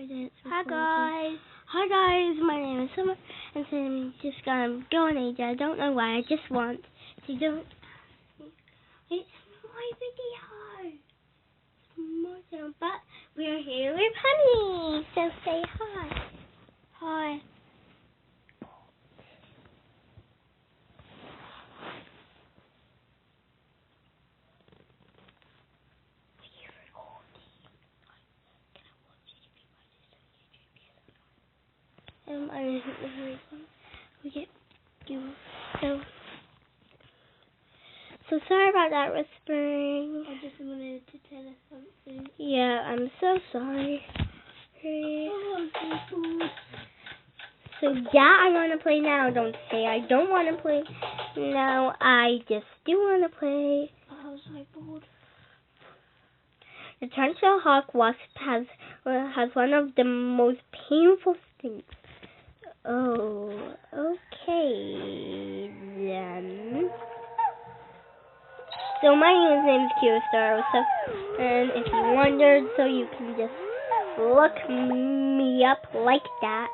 Hi guys. Hi guys, my name is Summer, and so I'm just gonna go on AJ. I don't know why. I just want to do. It's my video. But we're here with Honey. So say hi. Hi. I don't know we get you. So sorry about that whispering. I just wanted to tell us something. Yeah, I'm so sorry. So yeah, I want to play now. Don't say I don't want to play now. I just do want to play. I was so bored. The Tarantula Hawk Wasp has one of the most painful stings. Oh, okay then. So my name is Q-Star, and if you wondered, so you can just look me up like that.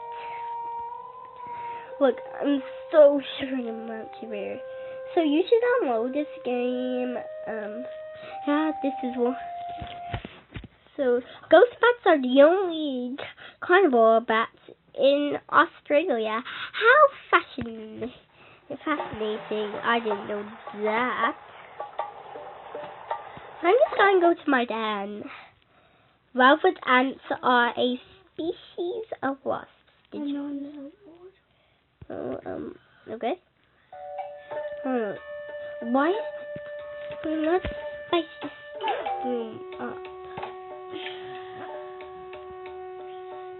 Look, I'm so sure I'm not too rare. So you should download this game. Yeah, this is one. So ghost bats are the only carnivore bats in Australia. How fascinating! I didn't know that. I'm just gonna go to my den. Velvet ants are a species of wasps. Did you know? Oh, okay. Why? Let's spice this room up.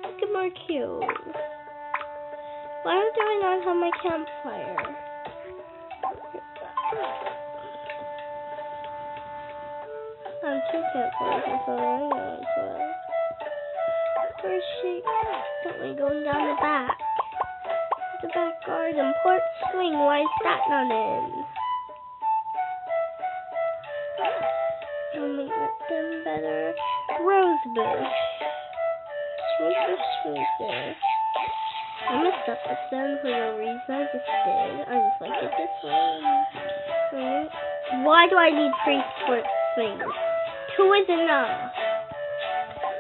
Look at more cute. Why do I not have my campfire? I'm two campfires, so I'm going to. Where's she? Don't we go down the back? The back garden, porch swing. Why is that not in? I'll make them better. Rose bush. Rose there. I messed up this then for no reason. I just did. I just like it this way. Why do I need 3 porch swings? 2 is enough.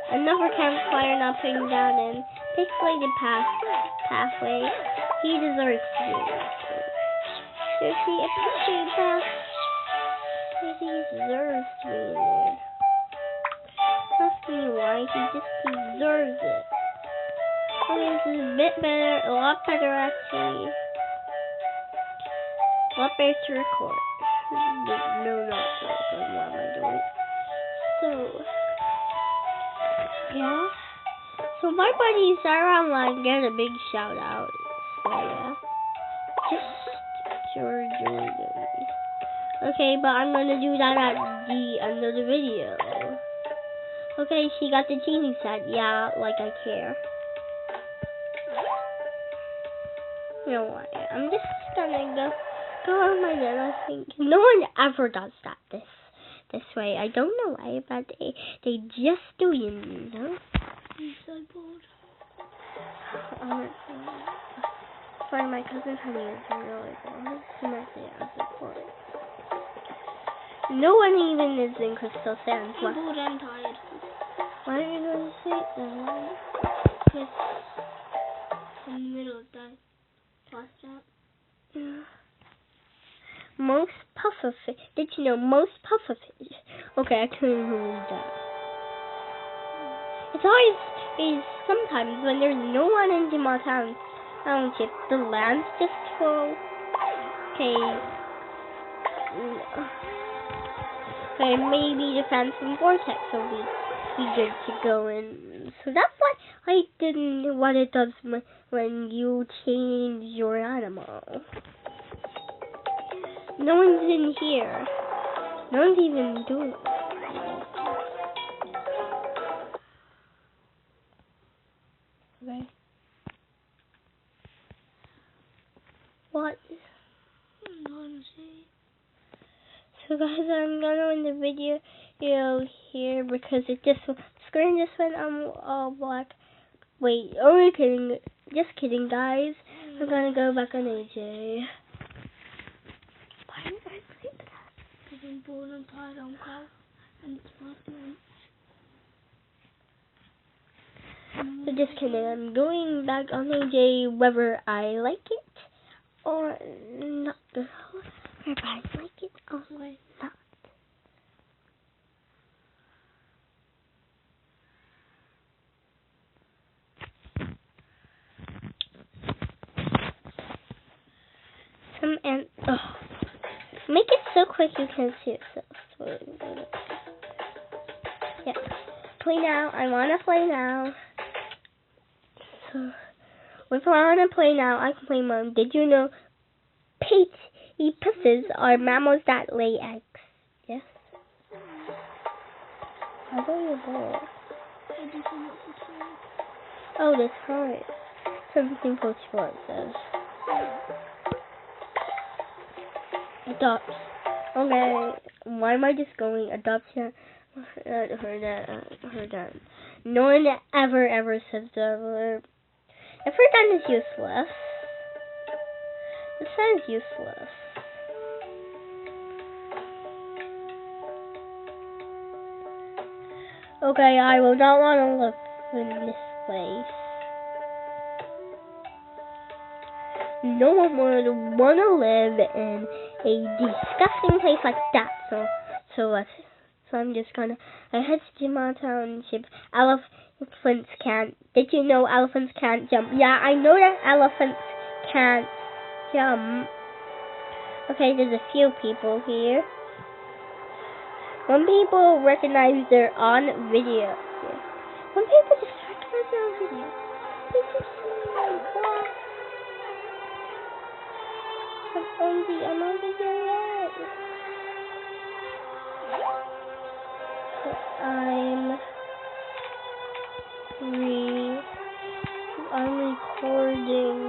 Another campfire not putting down in. Pixelated pathway. He deserves to be. There's a pixelated path. He deserves to be in there. Ask me why. He just deserves it. I mean, this is a bit better. A lot better, actually. A lot better to record. No, not to record. What am I doing? So, yeah. So my buddy Sarah Online get a big shout out. So yeah. Just Jordan. Okay, but I'm gonna do that at the end of the video. Okay, she got the genie set. Yeah, like I care. You know what? I'm just gonna go on my bed. I think no one ever does that this way. I don't know why, but they just do, you know. I'm so bored. For my cousin Honey is really bored. She might say I'm so bored. No one even is in Crystal Sands. I'm bored and tired. Why are you going to sleep then? Because I'm in the middle of the fast chat. Yeah. Most pufferfish. Did you know most pufferfish? Okay, I couldn't even read that. It's always sometimes when there's no one in Jamal Township, the land's just full. Okay. Okay, maybe the Phantom Vortex will be good to go in. So that's what it does when you change your animal. No one's in here. No one's even doing it. Okay. What? So guys, I'm gonna end the video here because the screen just went all black. Wait, only kidding. Just kidding, guys. I'm gonna go back on AJ. Why did I play that? Because I'm bored and tired, Uncle. And it's my turn. So just kidding. I'm going back on AJ whether I like it or not. Whether I like it or not. And make it so quick you can't see yourself. Yeah. Play now. I wanna play now. So if I wanna play now, I can play Mom. Did you know platypuses are mammals that lay eggs? Yes. How about your ball? Oh, that's hard. Something Coach Sport says. Adopt. Okay. Why am I just going adoption? Heard that. No one ever says that word. If we're done is useless. This sounds useless. Okay, I will not want to live in this place. No one would want to live in a disgusting place like that. So I'm just gonna head to my township. Elephants can't. Did you know elephants can't jump? Yeah, I know that elephants can't jump. Okay, there's a few people here. When people recognize they're on video. When people just recognize they're on video. They just what? I'm on video yet. So I'm recording.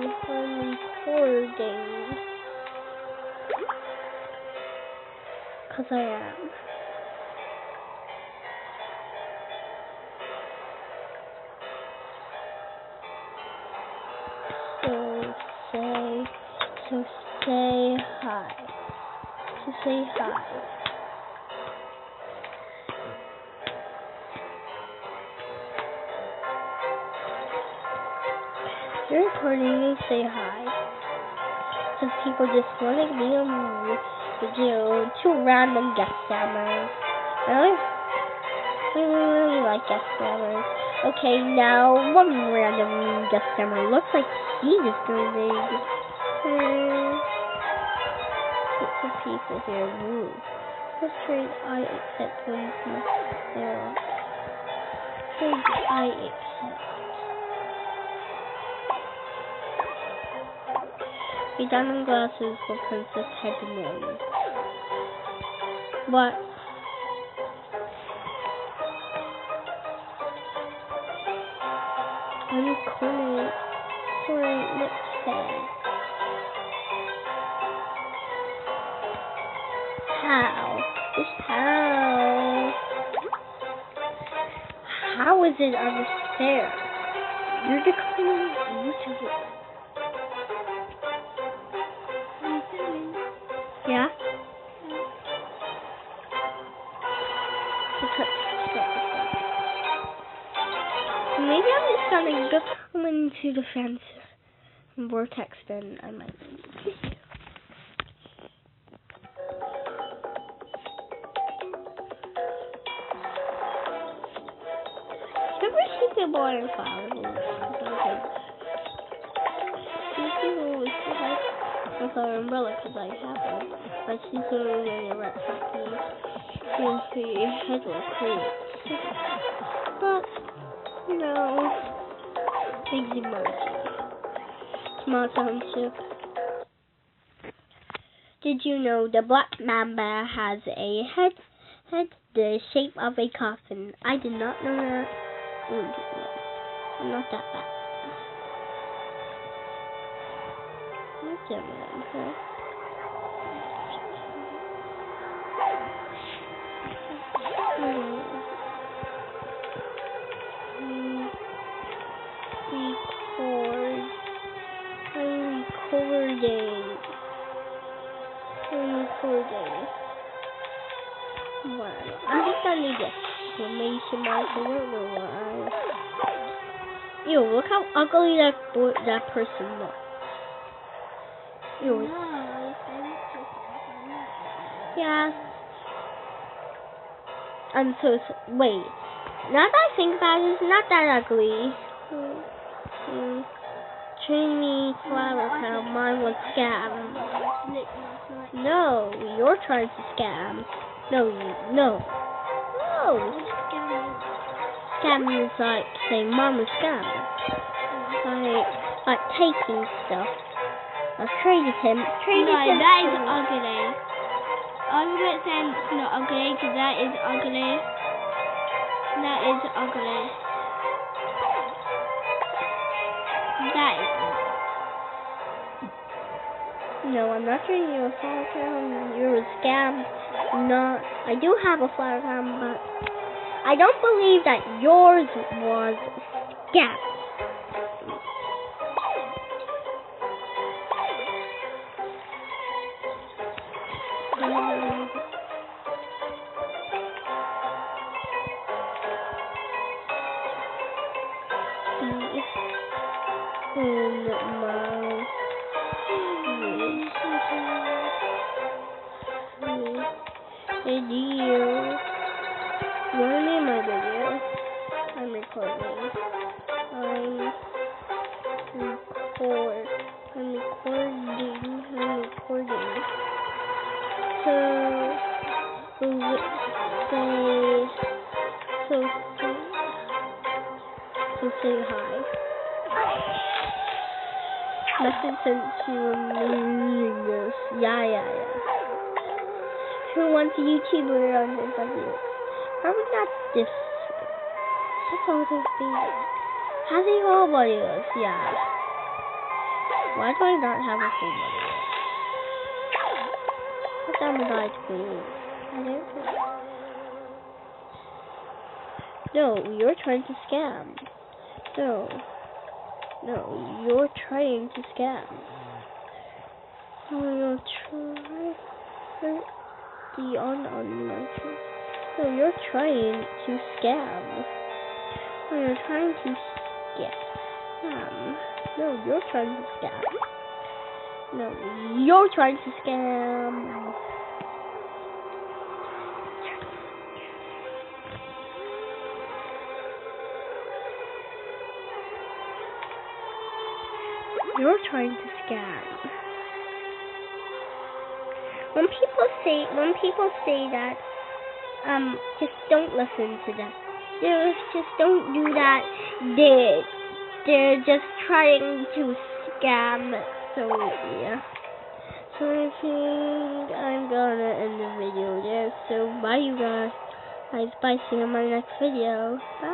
Cause I am. So say hi. You're recording me, say hi. Because people just want to be on video. Two random guest jammers. I really like guest jammers. Okay, now one random guest jammer. Looks like he is doing big. Lots of people here. Woo. Let's trade I accept one from there. Trade I accept. The diamond glasses for Princess Headman. What? I'm cool. Sorry, let's say. How? Just how? How is it unfair? You're declaring YouTube. Yeah? Maybe I'm just gonna go into the fence vortex, then I might kiss you. Never see people on fire. These people with our umbrella because I have one. I see someone wearing a red hat and see a headlock create. But, big emoji. Small township. Did you know the black mamba has a head the shape of a coffin? I did not know that. I'm not that bad. Not that bad, okay? record. I'm recording. Wow. I think I need exclamation mark. I don't know why. Ew, look how ugly that person looks. Ew. Yeah. I'm so wait. Now that I think about it, it's not that ugly. Trainee flower crown, mine was scam. No, you're trying to scam. No. Scam is like saying mom was scam. Like taking stuff. I've traded him. That is ugly. Argument saying it's not ugly because that is ugly. That is ugly. That is. No, I'm not trading you a flower crown. You're a scam. No, I do have a flower crown, but I don't believe that yours was scam. I'm recording. So say hi. Message sent to Amigos. Yeah. Who wants a YouTuber on his video? Probably not this. That's all this thing. Having all videos, yeah. Why do I not have a full video? What time would I do? No, you're trying to scam. No, you're trying to scam. You're trying the unmerchant. No, you're trying to scam. You're trying to scam. No, you're trying to scam. No, you're trying to scam. You're trying to scam. When people say that, just don't listen to them. Just don't do that. They're just trying to scam. So yeah. So I think I'm gonna end the video there. So bye, you guys. Bye. See you in my next video. Bye.